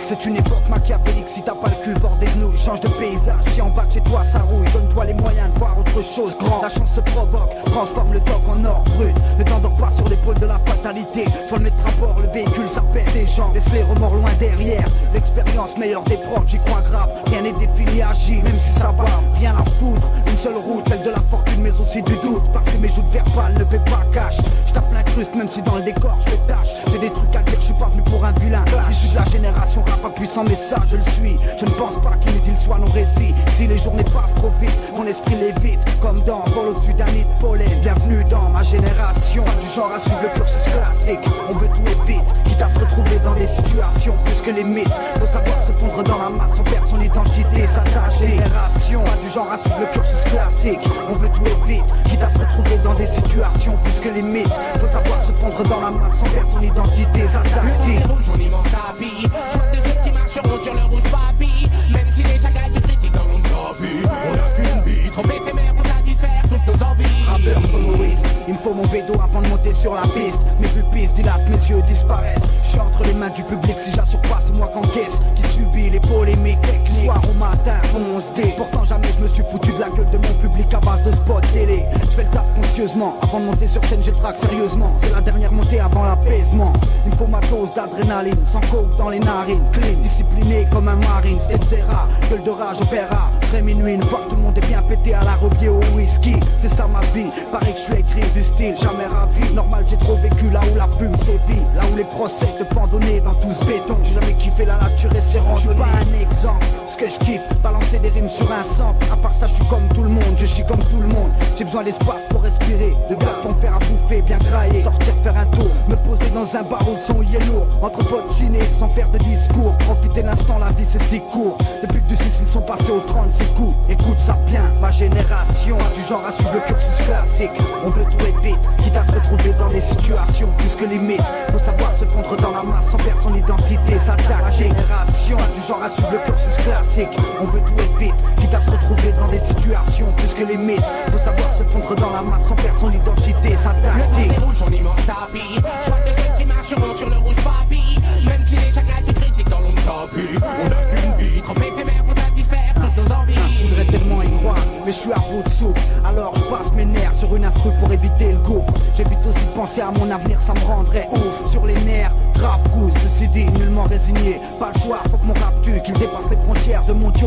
C'est une époque machiavélique, si t'as pas le cul bordé de nous. Change de paysage, si en bas de chez toi ça rouille. Donne-toi les moyens de voir autre chose grand. La chance se provoque, transforme le doc en or brut. Ne t'endors pas sur l'épaule de la fatalité. Faut le mettre à bord, le véhicule ça pète des gens. Laisse les remords loin derrière. L'expérience meilleure des profs, j'y crois grave. Rien n'est défini, agis, même si ça va. Rien à foutre, une seule route, celle de la fortune mais aussi du doute. Parce que mes joutes verbales ne paient pas cash. Je tape l'incruste même si dans le décor je fais tâche. J'ai des trucs à dire, je suis pas venu pour un vilain. Issu de la génération rap à puissant message, je le suis. Je ne pense pas qu'inutile soit nos récits. Si les journées passent trop vite, mon esprit l'évite. Comme dans vol au-dessus d'un nid de pollen. Bienvenue dans ma génération, pas du genre à suivre le cursus classique. On veut tout et vite, quitte à se retrouver dans des situations plus que les mythes. Faut savoir se fondre dans la masse, sans perdre son identité, s'attacher. Génération, pas du genre à suivre le cursus classique. On veut tout et vite, quitte à se retrouver dans des situations plus que les mythes. Faut savoir se fondre dans la masse, sans perdre son identité, s'attacher. Son immense tapis, soit de ceux qui marcheront sur le rouge papy. Même si les chacals se critiquent dans l'ombre tapis, on n'a qu'une vie, trop éphémère pour satisfaire toutes nos envies. Rappeur sonoriste, il me faut mon bédo avant de monter sur la piste. Mes pupilles dilatent, mes yeux disparaissent. Je suis entre les mains du public, si j'assure pas c'est moi qu'encaisse. Qui subit les polémiques, du soir au matin, fonce dé. Pourtant jamais je me suis foutu de la gueule de mon public à base de spots télé. Je fais le taf conscieusement, avant de monter sur scène j'ai le track sérieusement. C'est la dernière montée avant l'apaisement. Il me faut ma dose d'adrénaline, sans coke dans les narines. Clean, discipliné comme un marine, etc. Gueule de rage, opéra, très minuit. Une fois que tout le monde est bien pété à la rebier au whisky. C'est ça ma vie, paraît que je suis écrit du style, jamais ravi. Normal j'ai trop vécu là où la fume sévit. Là où les procès te pendonnés dans tout ce béton. J'ai jamais kiffé la nature et ses rangs. Je suis pas un exemple, ce que je kiffe, balancer des rimes sur un sample. À part ça je suis comme tout le monde, je chie comme tout le monde. J'ai besoin d'espace pour respirer, de gaz pour me faire à bouffer, bien grailler. Sortir faire un tour, me poser dans un bar où le son y est lourd. Entre potes chiner, sans faire de discours. Profiter de l'instant, la vie c'est si court. Depuis que du 6 ils sont passés au 36 coups. Écoute ça bien, ma génération du genre à suivre le cursus classique. On veut tout et vite, quitte à se retrouver dans des situations plus que limites. Faut savoir se fondre dans la masse sans perdre son identité. S'attaque ma génération du genre à suivre le cursus classique. On veut tout et vite, quitte à se retrouver dans des situations plus que limites. Faut savoir se fondre dans la masse sans perdre son identité. S'attaque. Le temps déroule son immense tapis, soit de ceux qui marcheront sur le rouge papy. Même si les chacals se critiquent dans l'ombre tapis, on n'a qu'une vie, trop éphémère pour satisfaire toutes nos envies. Je voudrais tellement y croire, mais je suis à bout de souffle. Alors je passe mes nerfs sur une instru pour éviter le gouffre. J'évite aussi de penser à mon avenir, ça me rendrait ouf. Sur les nerfs, grave rouge, ceci dit, nullement résigné. Pas le choix, faut que mon rap tue, qu'il dépasse les frontières de mon tu.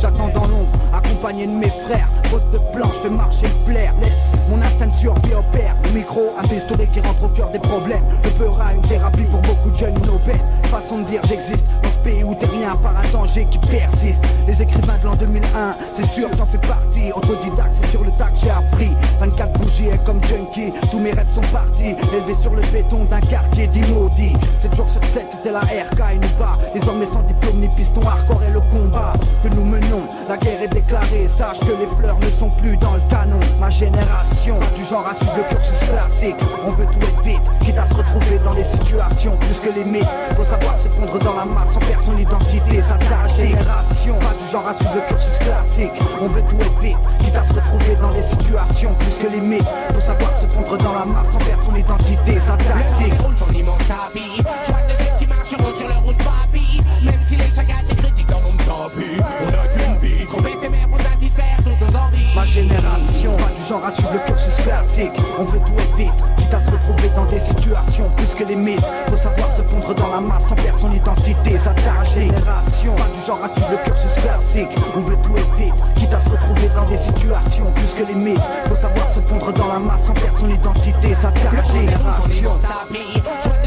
J'attends dans l'ombre, accompagné de mes frères. Faute de plan, je fais marcher le flair. Laisse mon instinct de survie opère. Le micro, un pistolet qui rentre au cœur des problèmes. Le peura, une thérapie pour beaucoup de jeunes, une aubaine. Façon de dire j'existe dans ce pays où t'es rien par un danger qui persiste. Les écrivains de l'an 2001, c'est sûr j'en fais partie. Autodidacte, c'est sur le tas que j'ai appris. 24 bougies et comme junkie, tous mes rêves sont partis. Élevé sur le béton d'un quartier dit maudit. 7 jours sur 7 c'était la RK et nous bat. Désormais sans diplôme ni piston, hardcore et le combat que nous menons. La guerre est déclarée, sache que les fleurs ne sont plus dans le canon. Ma génération, du genre à suivre le cursus classique. On veut tout être vite, quitte à se retrouver dans des situations plus que les mythes. Faut savoir se fondre dans la masse sans perdre son identité. S'attache. Génération, pas du genre à suivre le cursus classique. On veut tout être vite, quitte à se retrouver dans des situations plus que les mythes. Faut savoir se fondre dans la masse sans perdre son identité. S'attache. Le temps déroule son immense tapis, soit de ceux qui marcheront sur le rouge papy. Même si les chacals se critiquent dans l'ombre tapis, on n'a qu'une vie, trop éphémère pour satisfaire toutes nos envies. Ma génération, pas du genre à suivre le cursus classique. On veut tout être vite, quitte à se retrouver dans des situations plus que les mythes. Faut savoir se fondre dans la masse sans perdre son identité. S'attache. Génération, pas du genre à suivre le cursus classique. On veut tout être vite, quitte à se retrouver dans des situations plus que les mythes. Faut savoir se fondre dans la masse sans perdre son identité. S'attache. Le temps déroule son Génération. immense tapis, soit